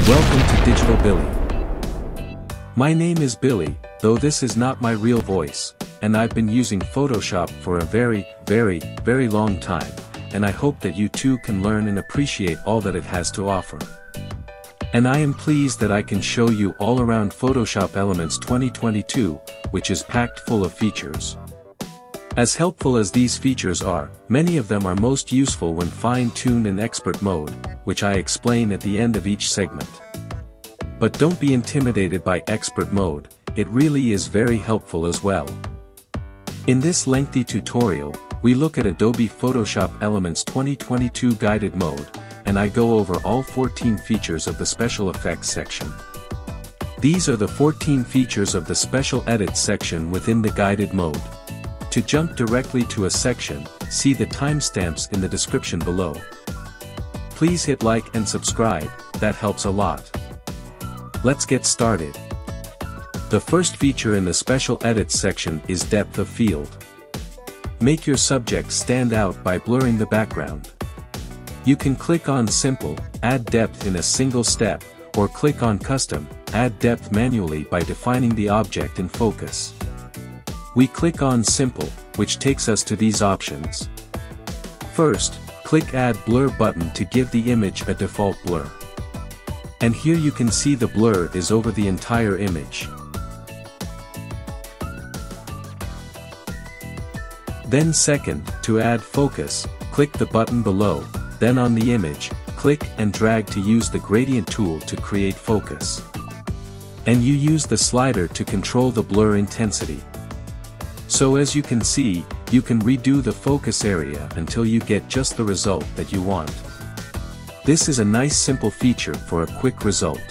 Welcome to Digital Billy. My name is Billy, though this is not my real voice, and I've been using Photoshop for a very long time, and I hope that you too can learn and appreciate all that it has to offer. And I am pleased that I can show you all around Photoshop Elements 2022, which is packed full of features. As helpful as these features are, many of them are most useful when fine-tuned in expert mode, which I explain at the end of each segment. But don't be intimidated by expert mode, it really is very helpful as well. In this lengthy tutorial, we look at Adobe Photoshop Elements 2022 guided mode, and I go over all 14 features of the Special Effects section. These are the 14 features of the Special Edits section within the guided mode. To jump directly to a section, see the timestamps in the description below. Please hit like and subscribe, that helps a lot. Let's get started. The first feature in the Special Edits section is Depth of Field. Make your subject stand out by blurring the background. You can click on Simple, add depth in a single step, or click on Custom, add depth manually by defining the object in focus. We click on Simple, which takes us to these options. First, click Add Blur button to give the image a default blur. And here you can see the blur is over the entire image. Then second, to add focus, click the button below, then on the image, click and drag to use the gradient tool to create focus. And you use the slider to control the blur intensity. So as you can see, you can redo the focus area until you get just the result that you want. This is a nice simple feature for a quick result.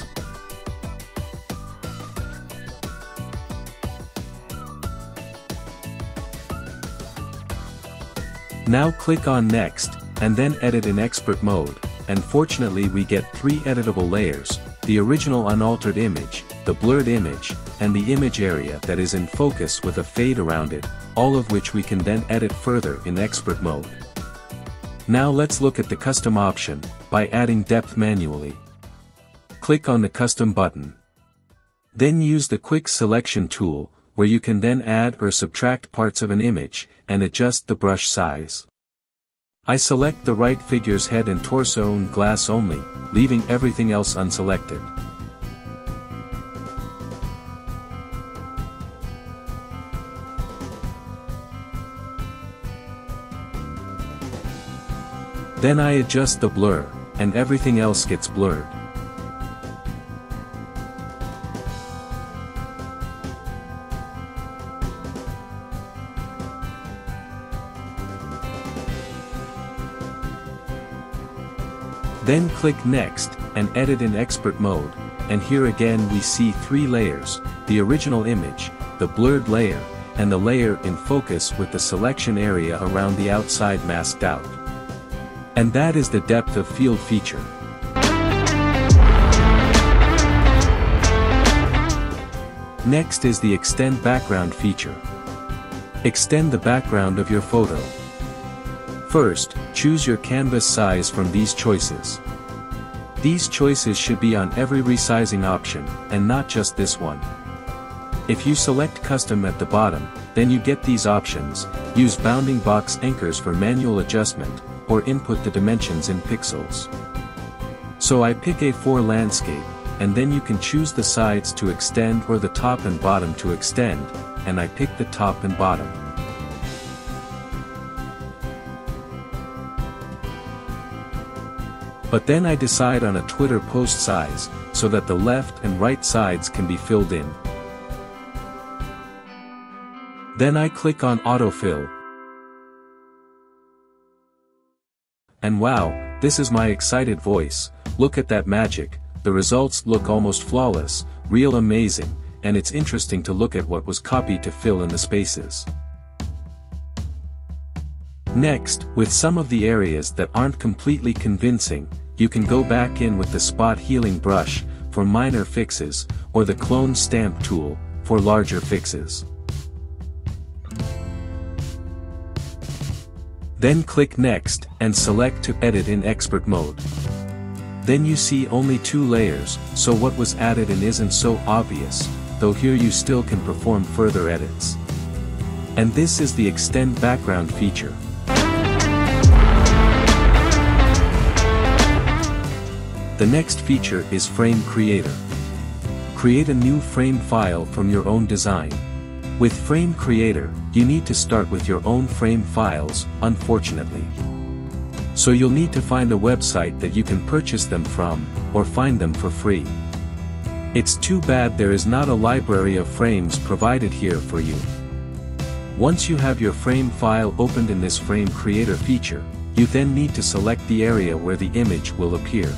Now click on Next, and then edit in expert mode, and fortunately we get 3 editable layers, the original unaltered image, the blurred image, and the image area that is in focus with a fade around it, all of which we can then edit further in expert mode. Now let's look at the custom option, by adding depth manually. Click on the custom button. Then use the quick selection tool, where you can then add or subtract parts of an image, and adjust the brush size. I select the right figure's head and torso and glass only, leaving everything else unselected. Then I adjust the blur, and everything else gets blurred. Then click Next, and edit in expert mode, and here again we see 3 layers, the original image, the blurred layer, and the layer in focus with the selection area around the outside masked out. And that is the depth of field feature. Next is the Extend Background feature. Extend the background of your photo. First, choose your canvas size from these choices. These choices should be on every resizing option, and not just this one. If you select Custom at the bottom, then you get these options, use bounding box anchors for manual adjustment, or input the dimensions in pixels. So I pick A4 landscape, and then you can choose the sides to extend or the top and bottom to extend, and I pick the top and bottom. But then I decide on a Twitter post size, so that the left and right sides can be filled in. Then I click on Autofill. And wow, this is my excited voice, look at that magic, the results look almost flawless, real amazing, and it's interesting to look at what was copied to fill in the spaces. Next, with some of the areas that aren't completely convincing, you can go back in with the Spot Healing brush, for minor fixes, or the Clone Stamp tool, for larger fixes. Then click Next, and select to edit in expert mode. Then you see only 2 layers, so what was added in isn't so obvious, though here you still can perform further edits. And this is the extend background feature. The next feature is Frame Creator. Create a new frame file from your own design. With Frame Creator, you need to start with your own frame files, unfortunately. So you'll need to find a website that you can purchase them from, or find them for free. It's too bad there is not a library of frames provided here for you. Once you have your frame file opened in this Frame Creator feature, you then need to select the area where the image will appear.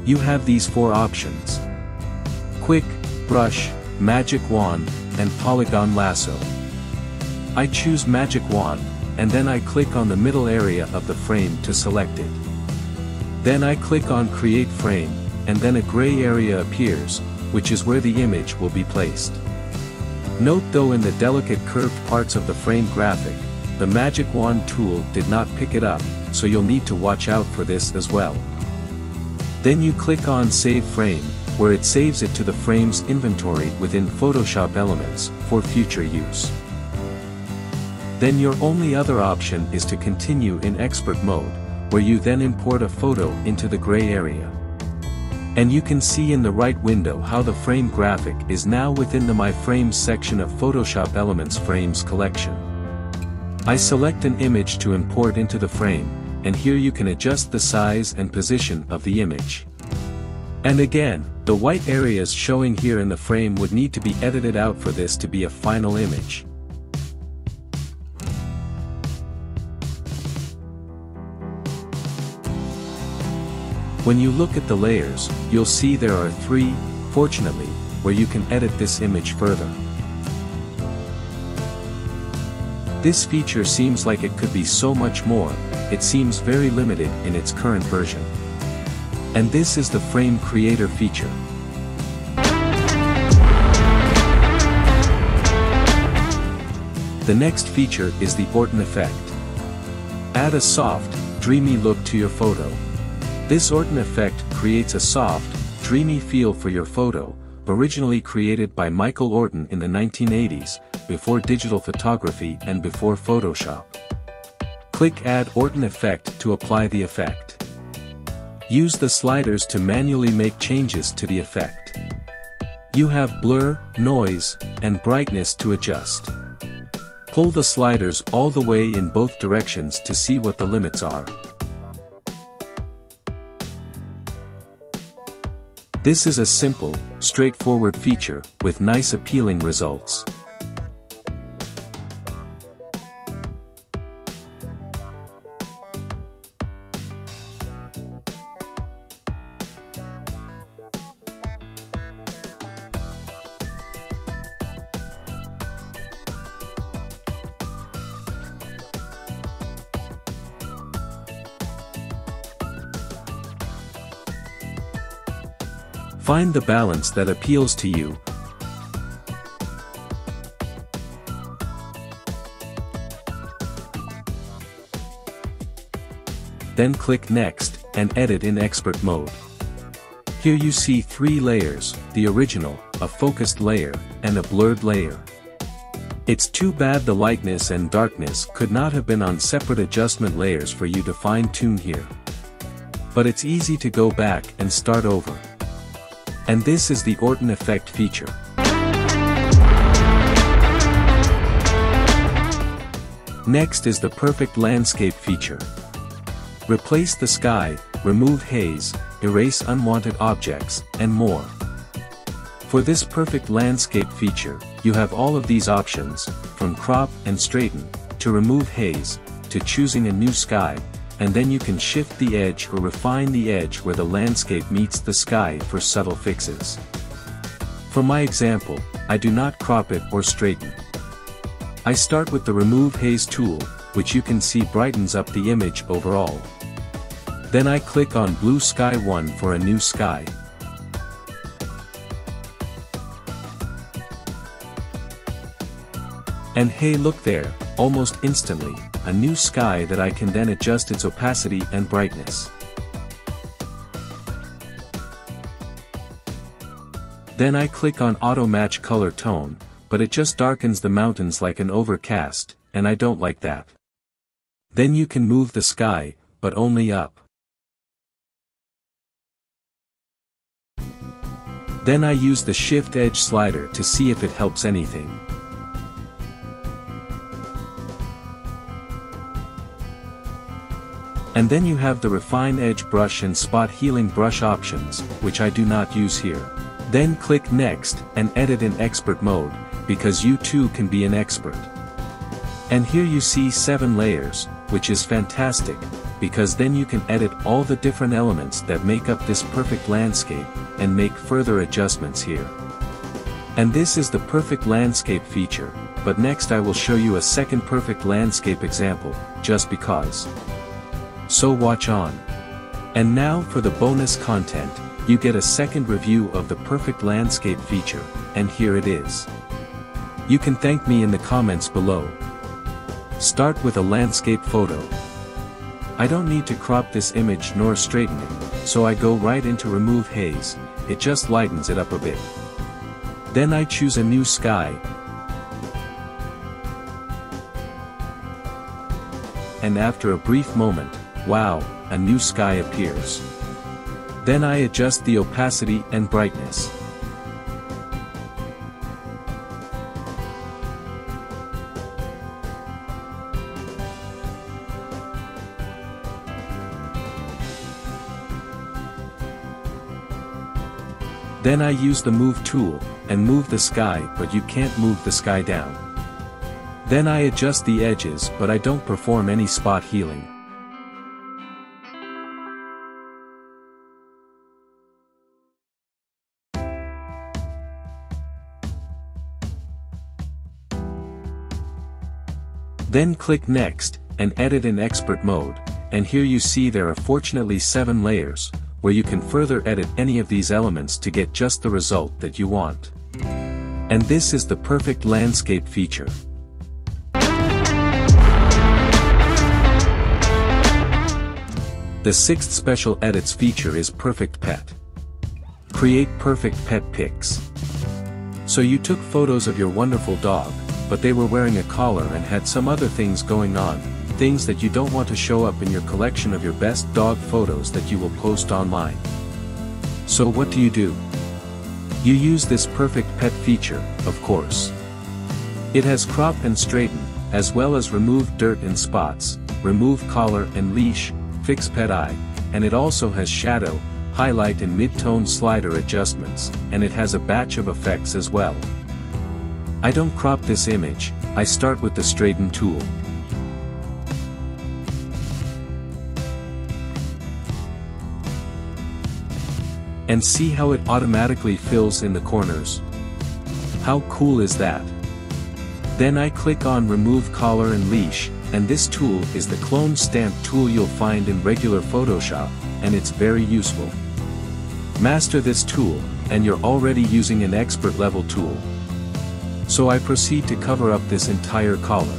You have these 4 options: Quick, Brush, Magic Wand, and Polygon Lasso. I choose Magic Wand, and then I click on the middle area of the frame to select it. Then I click on Create Frame, and then a gray area appears, which is where the image will be placed. Note though in the delicate curved parts of the frame graphic, the Magic Wand tool did not pick it up, so you'll need to watch out for this as well. Then you click on Save Frame, where it saves it to the frame's inventory within Photoshop Elements, for future use. Then your only other option is to continue in Expert Mode, where you then import a photo into the gray area. And you can see in the right window how the frame graphic is now within the My Frames section of Photoshop Elements Frames collection. I select an image to import into the frame, and here you can adjust the size and position of the image. And again, the white areas showing here in the frame would need to be edited out for this to be a final image. When you look at the layers, you'll see there are 3, fortunately, where you can edit this image further. This feature seems like it could be so much more, it seems very limited in its current version. And this is the Frame Creator feature. The next feature is the Orton Effect. Add a soft, dreamy look to your photo. This Orton Effect creates a soft, dreamy feel for your photo, originally created by Michael Orton in the 1980s, before digital photography and before Photoshop. Click Add Orton Effect to apply the effect. Use the sliders to manually make changes to the effect. You have blur, noise, and brightness to adjust. Pull the sliders all the way in both directions to see what the limits are. This is a simple, straightforward feature, with nice appealing results. Find the balance that appeals to you. Then click Next, and edit in Expert Mode. Here you see 3 layers, the original, a focused layer, and a blurred layer. It's too bad the lightness and darkness could not have been on separate adjustment layers for you to fine-tune here. But it's easy to go back and start over. And this is the Orton Effect feature. Next is the Perfect Landscape feature. Replace the sky, remove haze, erase unwanted objects, and more. For this Perfect Landscape feature, you have all of these options, from crop and straighten, to remove haze, to choosing a new sky, and then you can shift the edge or refine the edge where the landscape meets the sky for subtle fixes. For my example, I do not crop it or straighten. I start with the Remove Haze tool, which you can see brightens up the image overall. Then I click on Blue Sky 1 for a new sky. And hey, look there, almost instantly, a new sky that I can then adjust its opacity and brightness. Then I click on Auto Match Color Tone, but it just darkens the mountains like an overcast, and I don't like that. Then you can move the sky, but only up. Then I use the Shift Edge slider to see if it helps anything. And then you have the Refine Edge Brush and Spot Healing Brush options, which I do not use here. Then click Next, and edit in Expert mode, because you too can be an expert. And here you see 7 layers, which is fantastic, because then you can edit all the different elements that make up this perfect landscape, and make further adjustments here. And this is the perfect landscape feature, but next I will show you a second perfect landscape example, just because. So watch on. And now for the bonus content, you get a second review of the perfect landscape feature, and here it is. You can thank me in the comments below. Start with a landscape photo. I don't need to crop this image nor straighten it, so I go right into Remove Haze, it just lightens it up a bit. Then I choose a new sky. And after a brief moment, wow, a new sky appears. Then I adjust the opacity and brightness. Then I use the Move tool, and move the sky, but you can't move the sky down. Then I adjust the edges, but I don't perform any spot healing. Then click Next, and edit in Expert mode, and here you see there are fortunately 7 layers, where you can further edit any of these elements to get just the result that you want. And this is the perfect landscape feature. The 6th special edits feature is Perfect Pet. Create perfect pet pics. So you took photos of your wonderful dog, but they were wearing a collar and had some other things going on, things that you don't want to show up in your collection of your best dog photos that you will post online. So what do? You use this perfect pet feature, of course. It has crop and straighten, as well as remove dirt and spots, remove collar and leash, fix pet eye, and it also has shadow, highlight and mid-tone slider adjustments, and it has a batch of effects as well. I don't crop this image, I start with the straighten tool. And see how it automatically fills in the corners. How cool is that? Then I click on Remove Collar and Leash, and this tool is the clone stamp tool you'll find in regular Photoshop, and it's very useful. Master this tool, and you're already using an expert level tool. So I proceed to cover up this entire collar.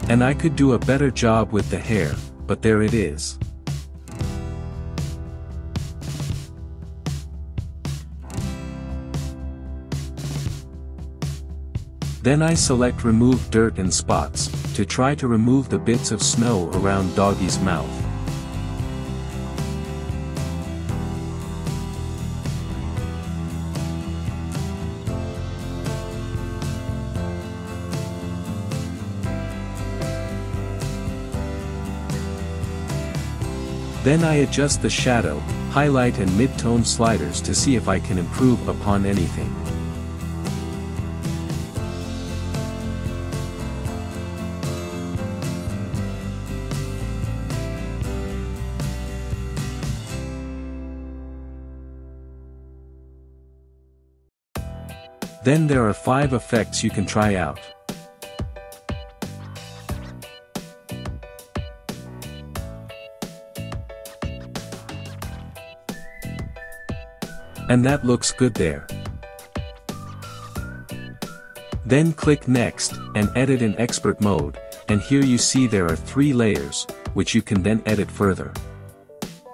And I could do a better job with the hair, but there it is. Then I select Remove Dirt and Spots, to try to remove the bits of snow around Doggy's mouth. Then I adjust the shadow, highlight and mid-tone sliders to see if I can improve upon anything. Then there are 5 effects you can try out. And that looks good there. Then click Next, and edit in expert mode, and here you see there are 3 layers, which you can then edit further.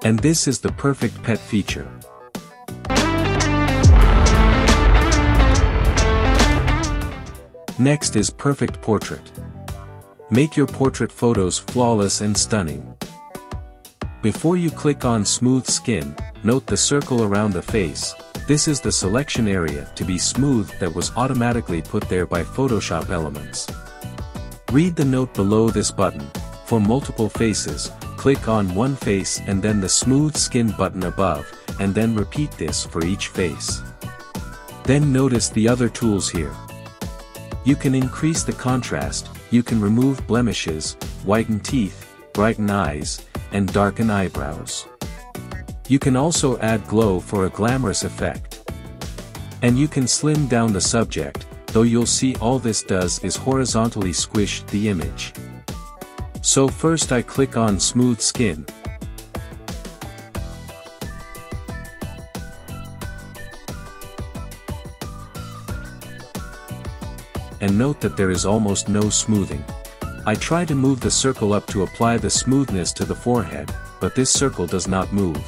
And this is the perfect pet feature. Next is perfect portrait. Make your portrait photos flawless and stunning. Before you click on smooth skin, note the circle around the face. This is the selection area to be smooth that was automatically put there by Photoshop Elements. Read the note below this button. For multiple faces, click on one face and then the smooth skin button above, and then repeat this for each face. Then notice the other tools here. You can increase the contrast, you can remove blemishes, whiten teeth, brighten eyes, and darken eyebrows. You can also add glow for a glamorous effect. And you can slim down the subject, though you'll see all this does is horizontally squish the image. So first I click on smooth skin. And note that there is almost no smoothing. I try to move the circle up to apply the smoothness to the forehead, but this circle does not move.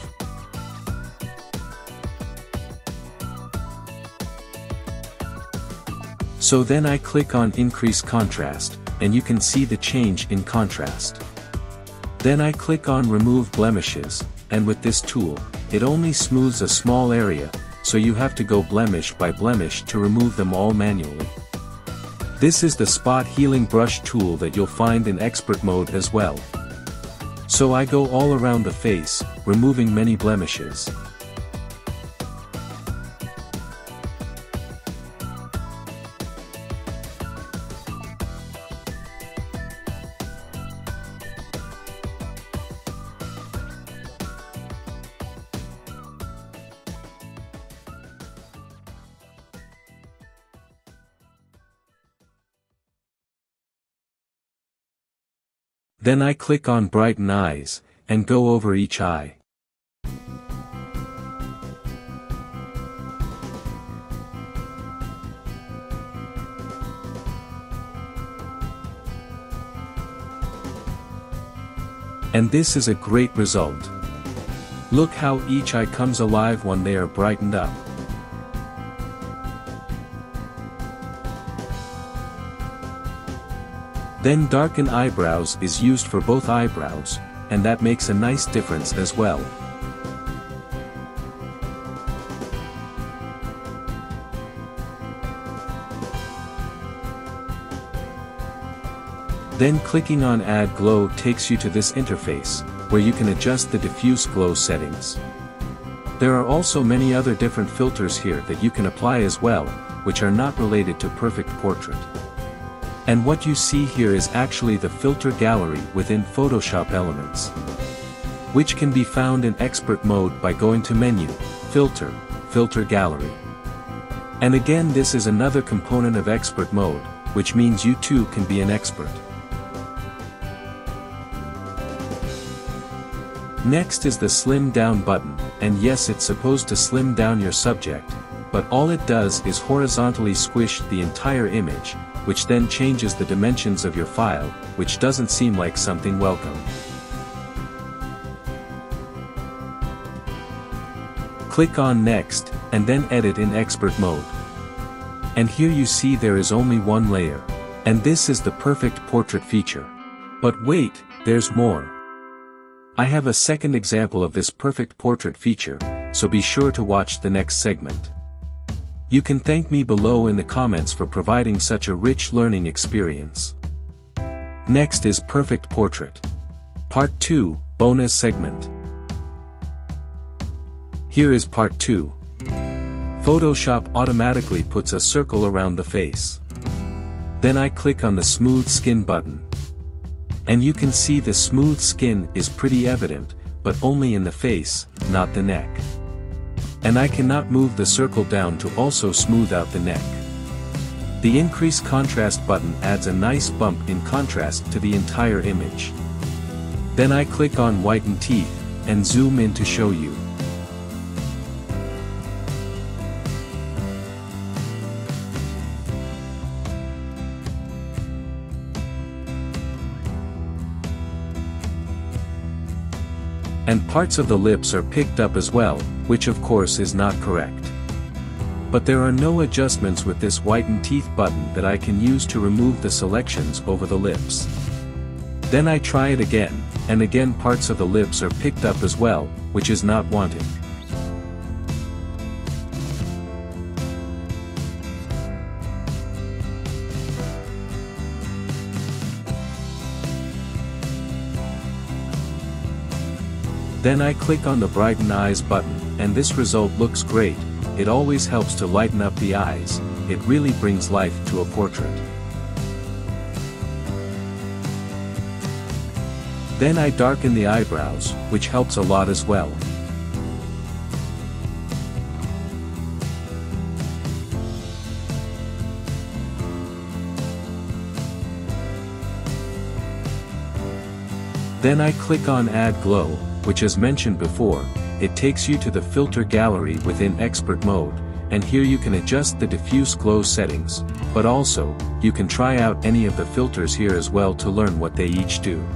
So then I click on increase contrast, and you can see the change in contrast. Then I click on remove blemishes, and with this tool, it only smooths a small area, so you have to go blemish by blemish to remove them all manually. This is the spot healing brush tool that you'll find in expert mode as well. So I go all around the face, removing many blemishes. Then I click on brighten eyes, and go over each eye. And this is a great result. Look how each eye comes alive when they are brightened up. Then darken eyebrows is used for both eyebrows, and that makes a nice difference as well. Then clicking on Add Glow takes you to this interface, where you can adjust the diffuse glow settings. There are also many other different filters here that you can apply as well, which are not related to perfect portrait. And what you see here is actually the filter gallery within Photoshop Elements, which can be found in expert mode by going to Menu, Filter, Filter Gallery. And again, this is another component of expert mode, which means you too can be an expert. Next is the Slim Down button, and yes, it's supposed to slim down your subject, but all it does is horizontally squish the entire image, which then changes the dimensions of your file, which doesn't seem like something welcome. Click on Next, and then edit in expert mode. And here you see there is only one layer. And this is the perfect portrait feature. But wait, there's more. I have a second example of this perfect portrait feature, so be sure to watch the next segment. You can thank me below in the comments for providing such a rich learning experience. Next is Perfect Portrait. Part 2, Bonus Segment. Here is Part 2. Photoshop automatically puts a circle around the face. Then I click on the Smooth Skin button. And you can see the smooth skin is pretty evident, but only in the face, not the neck. And I cannot move the circle down to also smooth out the neck. The Increase Contrast button adds a nice bump in contrast to the entire image. Then I click on Whiten Teeth, and zoom in to show you. And parts of the lips are picked up as well, which of course is not correct. But there are no adjustments with this Whiten Teeth button that I can use to remove the selections over the lips. Then I try it again, and again parts of the lips are picked up as well, which is not wanted. Then I click on the Brighten Eyes button, and this result looks great. It always helps to lighten up the eyes. It really brings life to a portrait. Then I darken the eyebrows, which helps a lot as well. Then I click on Add Glow, which as mentioned before, it takes you to the filter gallery within expert mode, and here you can adjust the diffuse glow settings, but also, you can try out any of the filters here as well to learn what they each do.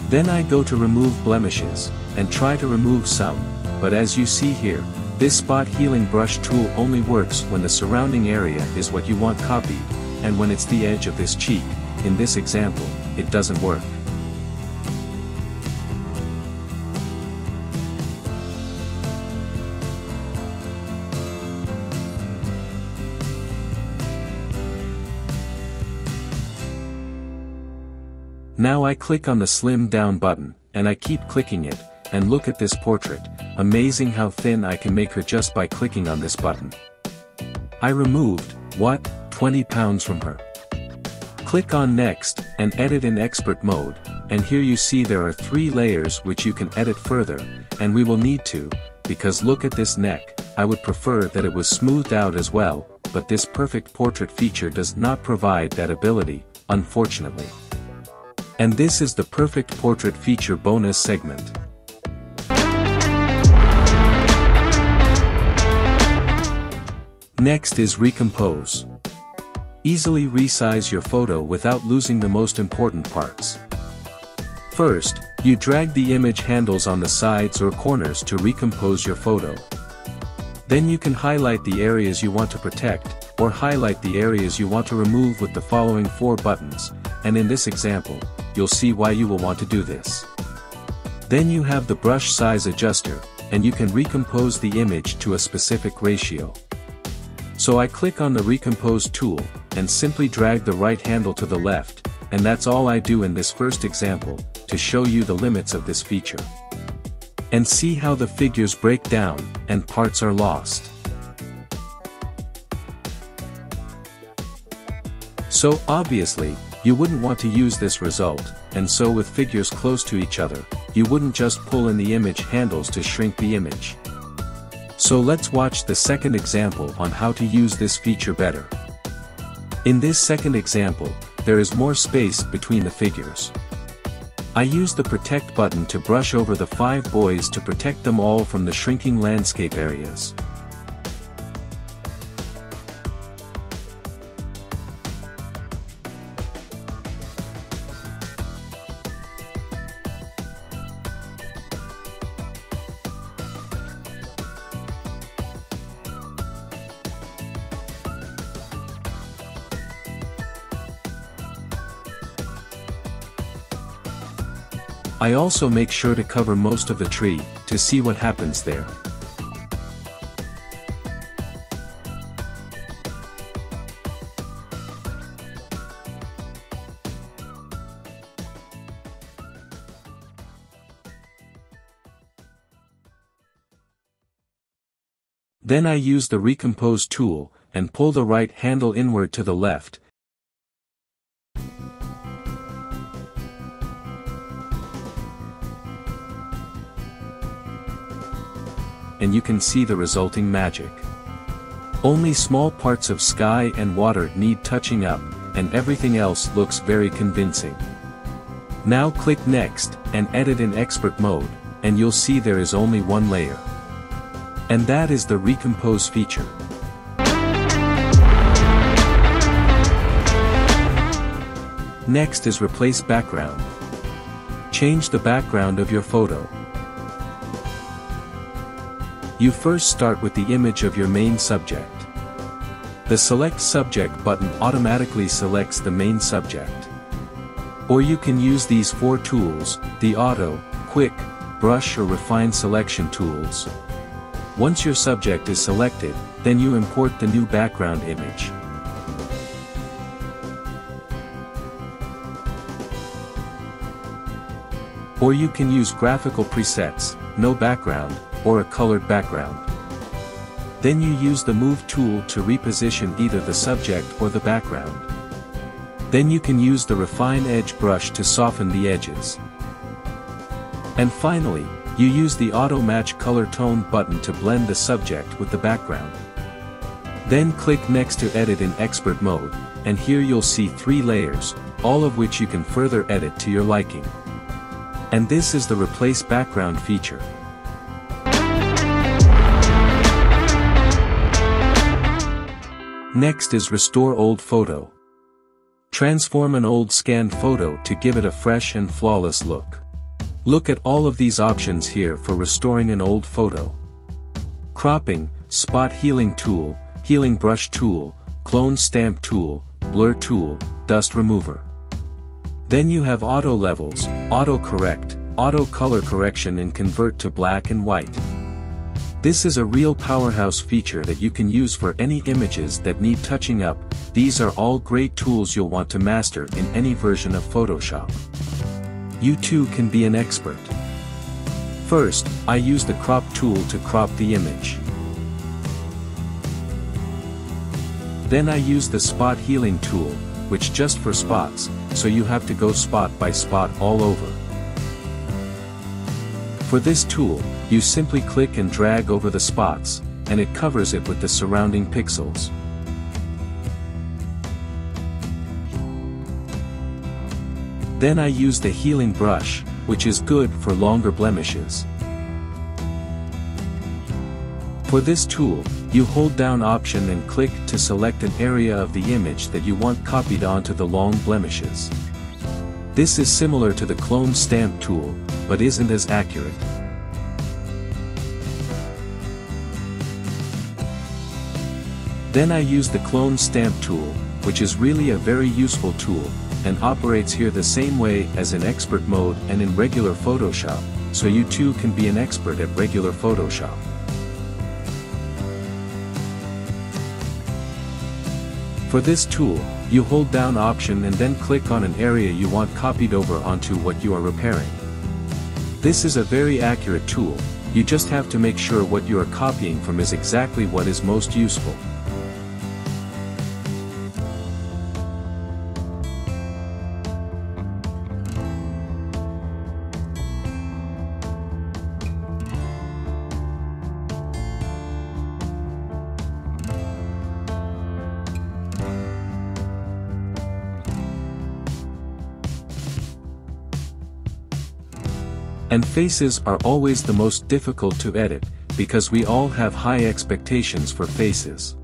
Then I go to remove blemishes, and try to remove some, but as you see here, this spot healing brush tool only works when the surrounding area is what you want copied, and when it's the edge of this cheek, in this example, it doesn't work. Now I click on the slim down button, and I keep clicking it, and look at this portrait, amazing how thin I can make her just by clicking on this button. I removed, 20 pounds from her. Click on Next, and edit in expert mode, and here you see there are 3 layers which you can edit further, and we will need to, because look at this neck, I would prefer that it was smoothed out as well, but this perfect portrait feature does not provide that ability, unfortunately. And this is the perfect portrait feature bonus segment. Next is Recompose. Easily resize your photo without losing the most important parts. First, you drag the image handles on the sides or corners to recompose your photo. Then you can highlight the areas you want to protect, or highlight the areas you want to remove with the following 4 buttons, and in this example, you'll see why you will want to do this. Then you have the brush size adjuster, and you can recompose the image to a specific ratio. So I click on the Recompose tool, and simply drag the right handle to the left, and that's all I do in this first example, to show you the limits of this feature. And see how the figures break down, and parts are lost. So obviously, you wouldn't want to use this result, and so with figures close to each other, you wouldn't just pull in the image handles to shrink the image. So let's watch the second example on how to use this feature better. In this second example, there is more space between the figures. I use the Protect button to brush over the 5 boys to protect them all from the shrinking landscape areas. I also make sure to cover most of the tree, to see what happens there. Then I use the Recompose tool, and pull the right handle inward to the left. And you can see the resulting magic. Only small parts of sky and water need touching up, and everything else looks very convincing. Now click Next, and edit in expert mode, and you'll see there is only one layer. And that is the Recompose feature. Next is Replace Background. Change the background of your photo. You first start with the image of your main subject. The Select Subject button automatically selects the main subject. Or you can use these four tools, the Auto, Quick, Brush or Refine selection tools. Once your subject is selected, then you import the new background image. Or you can use graphical presets, no background, or a colored background. Then you use the Move tool to reposition either the subject or the background. Then you can use the Refine Edge brush to soften the edges. And finally, you use the Auto Match Color Tone button to blend the subject with the background. Then click Next to edit in expert mode, and here you'll see 3 layers, all of which you can further edit to your liking. And this is the Replace Background feature. Next is Restore Old Photo. Transform an old scanned photo to give it a fresh and flawless look. Look at all of these options here for restoring an old photo. Cropping, Spot Healing Tool, Healing Brush Tool, Clone Stamp Tool, Blur Tool, Dust Remover. Then you have Auto Levels, Auto Correct, Auto Color Correction and Convert to Black and White. This is a real powerhouse feature that you can use for any images that need touching up. These are all great tools you'll want to master in any version of Photoshop. You too can be an expert. First, I use the Crop tool to crop the image. Then I use the Spot Healing tool, which just for spots, so you have to go spot by spot all over. For this tool, you simply click and drag over the spots, and it covers it with the surrounding pixels. Then I use the Healing brush, which is good for longer blemishes. For this tool, you hold down Option and click to select an area of the image that you want copied onto the long blemishes. This is similar to the Clone Stamp tool, but isn't as accurate. Then I use the Clone Stamp tool, which is really a very useful tool, and operates here the same way as in expert mode and in regular Photoshop, so you too can be an expert at regular Photoshop. For this tool, you hold down Option and then click on an area you want copied over onto what you are repairing. This is a very accurate tool, you just have to make sure what you are copying from is exactly what is most useful. And faces are always the most difficult to edit, because we all have high expectations for faces.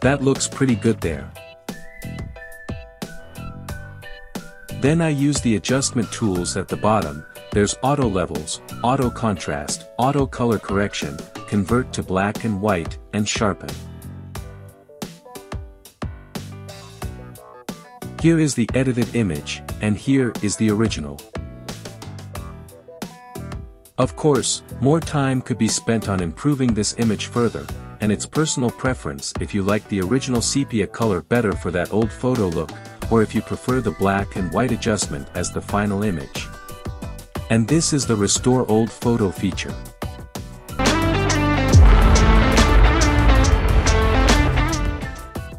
That looks pretty good there. Then I use the adjustment tools at the bottom. There's auto levels, auto contrast, auto color correction, convert to black and white, and sharpen. Here is the edited image, and here is the original. Of course, more time could be spent on improving this image further, and it's personal preference if you like the original sepia color better for that old photo look, or if you prefer the black and white adjustment as the final image. And this is the Restore Old Photo feature.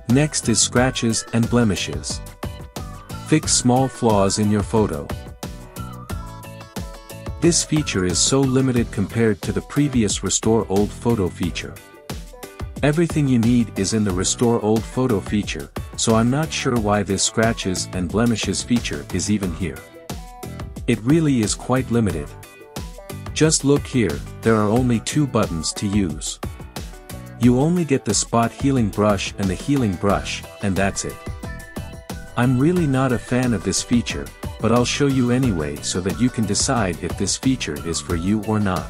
Next is scratches and blemishes. Fix small flaws in your photo. This feature is so limited compared to the previous Restore Old Photo feature. Everything you need is in the Restore Old Photo feature, so I'm not sure why this scratches and blemishes feature is even here. It really is quite limited. Just look here, there are only 2 buttons to use. You only get the spot healing brush and the healing brush, and that's it. I'm really not a fan of this feature, but I'll show you anyway so that you can decide if this feature is for you or not.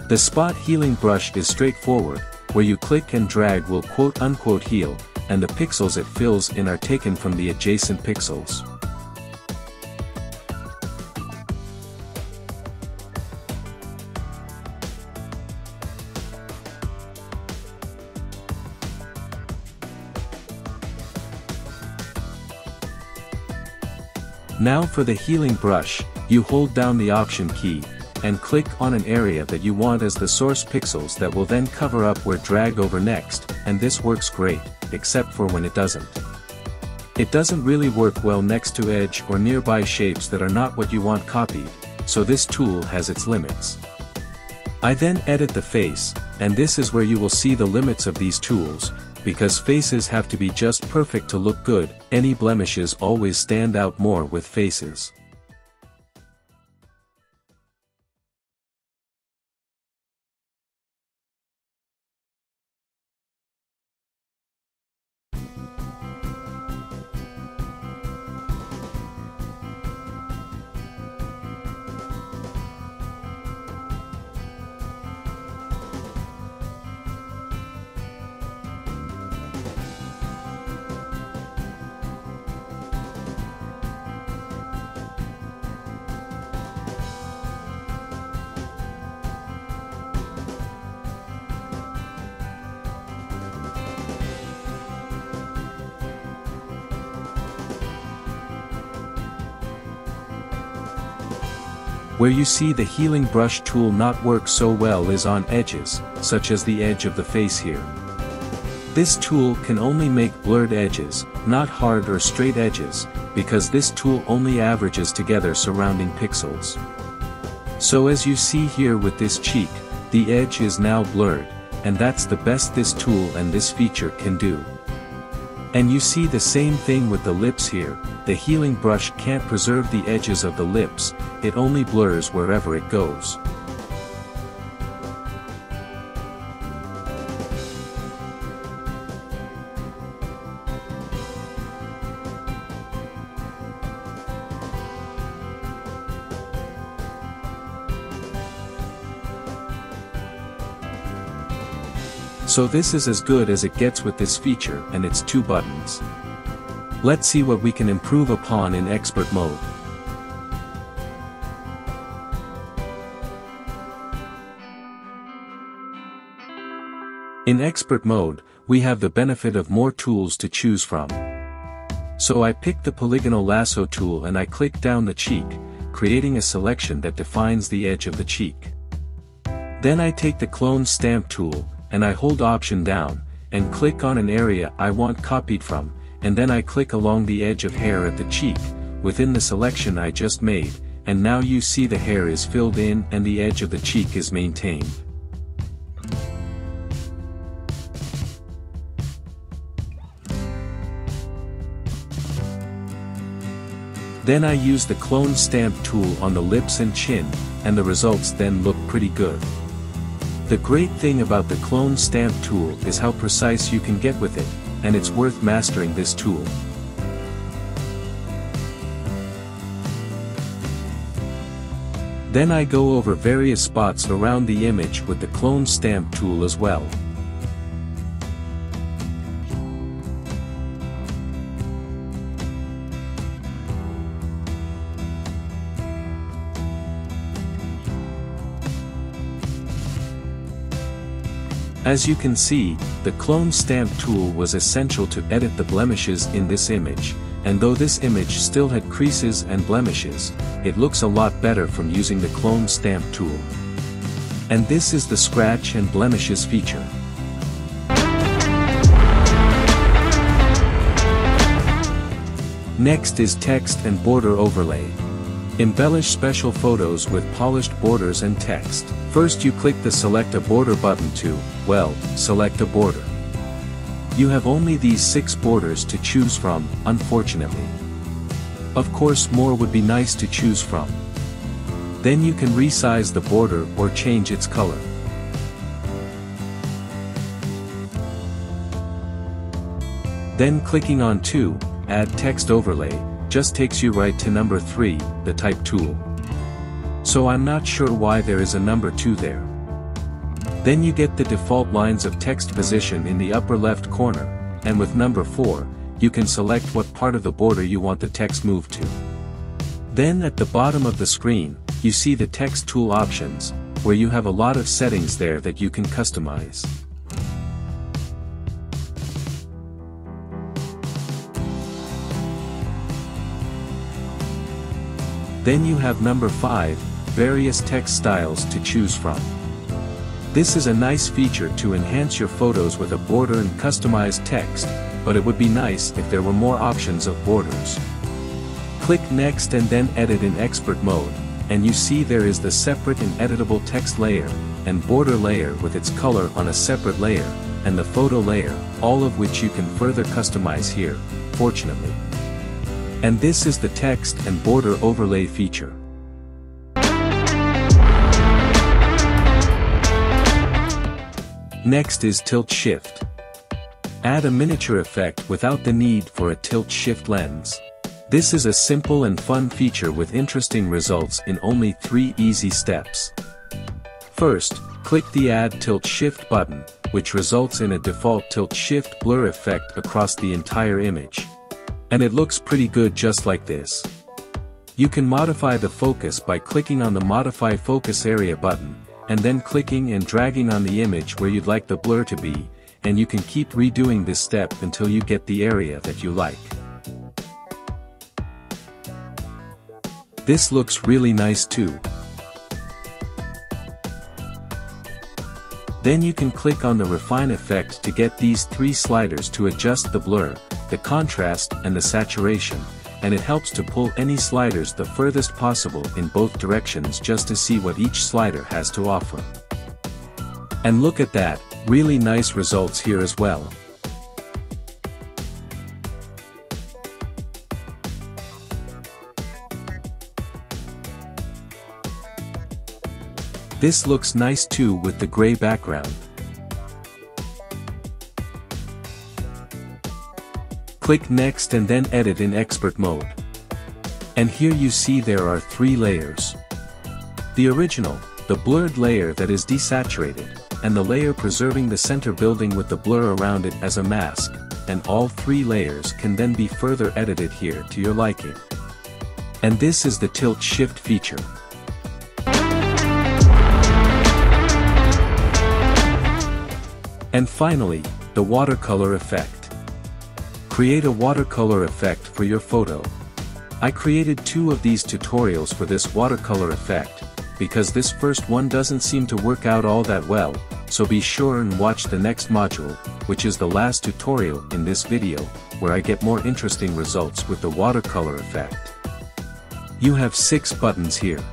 The spot healing brush is straightforward, where you click and drag will quote-unquote heal, and the pixels it fills in are taken from the adjacent pixels. Now for the healing brush, you hold down the Option key, and click on an area that you want as the source pixels that will then cover up where drag over next, and this works great, except for when it doesn't. It doesn't really work well next to edge or nearby shapes that are not what you want copied, so this tool has its limits. I then edit the face, and this is where you will see the limits of these tools, because faces have to be just perfect to look good, any blemishes always stand out more with faces. Where you see the healing brush tool not work so well is on edges, such as the edge of the face here. This tool can only make blurred edges, not hard or straight edges, because this tool only averages together surrounding pixels. So as you see here with this cheek, the edge is now blurred, and that's the best this tool and this feature can do. And you see the same thing with the lips here, the healing brush can't preserve the edges of the lips, it only blurs wherever it goes. So this is as good as it gets with this feature and its 2 buttons. Let's see what we can improve upon in expert mode. In expert mode, we have the benefit of more tools to choose from. So I pick the polygonal lasso tool and I click down the cheek, creating a selection that defines the edge of the cheek. Then I take the clone stamp tool, and I hold Option down, and click on an area I want copied from, and then I click along the edge of hair at the cheek, within the selection I just made, and now you see the hair is filled in and the edge of the cheek is maintained. Then I use the clone stamp tool on the lips and chin, and the results then look pretty good. The great thing about the clone stamp tool is how precise you can get with it, and it's worth mastering this tool. Then I go over various spots around the image with the clone stamp tool as well. As you can see, the clone stamp tool was essential to edit the blemishes in this image, and though this image still had creases and blemishes, it looks a lot better from using the clone stamp tool. And this is the scratch and blemishes feature. Next is text and border overlay. Embellish special photos with polished borders and text. First you click the Select a Border button to, well, select a border. You have only these 6 borders to choose from, unfortunately. Of course more would be nice to choose from. Then you can resize the border or change its color. Then clicking on 2, Add Text Overlay, just takes you right to number 3, the Type tool. So I'm not sure why there is a number 2 there. Then you get the default lines of text position in the upper left corner, and with number 4, you can select what part of the border you want the text moved to. Then at the bottom of the screen, you see the text tool options, where you have a lot of settings there that you can customize. Then you have number 5, various text styles to choose from. This is a nice feature to enhance your photos with a border and customized text, but it would be nice if there were more options of borders. Click Next and then Edit in Expert mode, and you see there is the separate and editable text layer, and border layer with its color on a separate layer, and the photo layer, all of which you can further customize here, fortunately. And this is the text and border overlay feature. Next is Tilt Shift. Add a miniature effect without the need for a tilt shift lens. This is a simple and fun feature with interesting results in only 3 easy steps. First, click the Add Tilt Shift button, which results in a default tilt shift blur effect across the entire image. And it looks pretty good just like this. You can modify the focus by clicking on the Modify Focus Area button, and then clicking and dragging on the image where you'd like the blur to be, and you can keep redoing this step until you get the area that you like. This looks really nice too. Then you can click on the Refine effect to get these 3 sliders to adjust the blur, the contrast and the saturation, and it helps to pull any sliders the furthest possible in both directions just to see what each slider has to offer. And look at that, really nice results here as well. This looks nice too with the gray background. Click Next and then Edit in Expert mode. And here you see there are 3 layers. The original, the blurred layer that is desaturated, and the layer preserving the center building with the blur around it as a mask, and all 3 layers can then be further edited here to your liking. And this is the Tilt Shift feature. And finally, the Watercolor Effect. Create a watercolor effect for your photo. I created 2 of these tutorials for this watercolor effect, because this first one doesn't seem to work out all that well, so be sure and watch the next module, which is the last tutorial in this video, where I get more interesting results with the watercolor effect. You have 6 buttons here.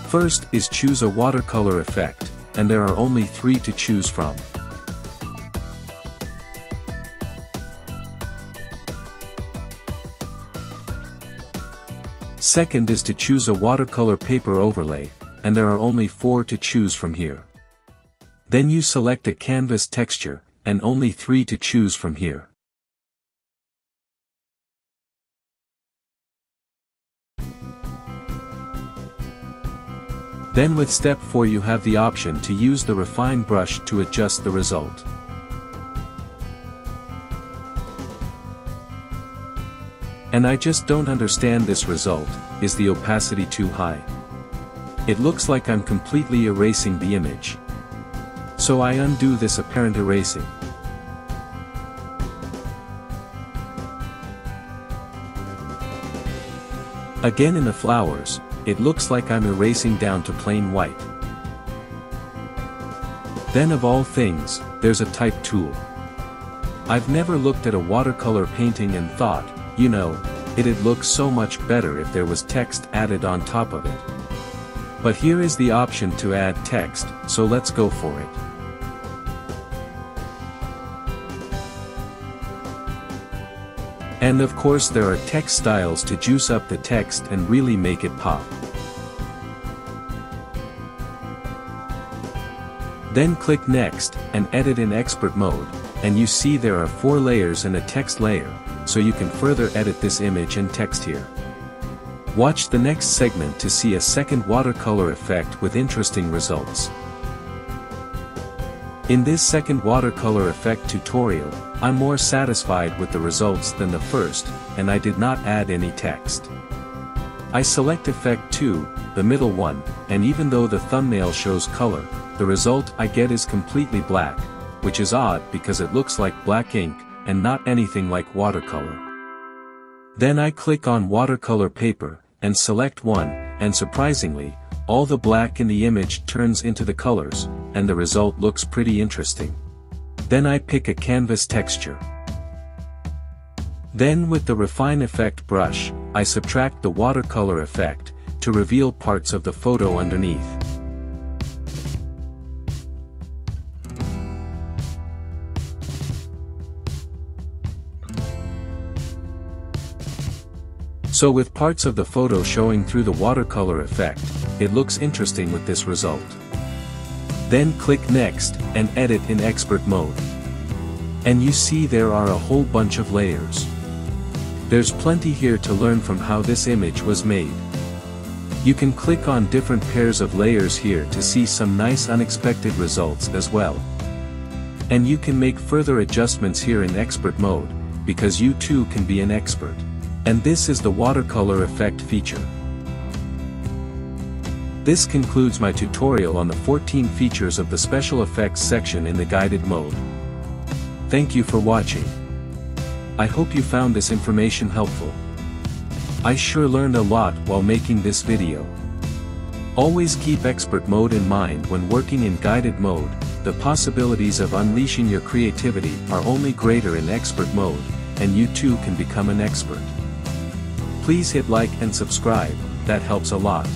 First is Choose a Watercolor Effect, and there are only 3 to choose from. Second is to choose a watercolor paper overlay, and there are only 4 to choose from here. Then you select a canvas texture, and only 3 to choose from here. Then with step 4 you have the option to use the refine brush to adjust the result. And I just don't understand this result. Is the opacity too high? It looks like I'm completely erasing the image. So I undo this apparent erasing. Again in the flowers, it looks like I'm erasing down to plain white. Then of all things, there's a type tool. I've never looked at a watercolor painting and thought, you know, it'd look so much better if there was text added on top of it. But here is the option to add text, so let's go for it. And of course there are text styles to juice up the text and really make it pop. Then click Next, and edit in expert mode, and you see there are 4 layers and a text layer, so you can further edit this image and text here. Watch the next segment to see a second watercolor effect with interesting results. In this second watercolor effect tutorial, I'm more satisfied with the results than the first, and I did not add any text. I select Effect 2, the middle one, and even though the thumbnail shows color, the result I get is completely black, which is odd because it looks like black ink, and not anything like watercolor. Then I click on watercolor paper, and select one, and surprisingly, all the black in the image turns into the colors, and the result looks pretty interesting. Then I pick a canvas texture. Then with the Refine Effect brush, I subtract the watercolor effect, to reveal parts of the photo underneath. So with parts of the photo showing through the watercolor effect, it looks interesting with this result. Then click Next, and edit in expert mode. And you see there are a whole bunch of layers. There's plenty here to learn from how this image was made. You can click on different pairs of layers here to see some nice unexpected results as well. And you can make further adjustments here in expert mode, because you too can be an expert. And this is the watercolor effect feature. This concludes my tutorial on the 14 features of the special effects section in the guided mode. Thank you for watching. I hope you found this information helpful. I sure learned a lot while making this video. Always keep expert mode in mind when working in guided mode. The possibilities of unleashing your creativity are only greater in expert mode, and you too can become an expert. Please hit like and subscribe, that helps a lot.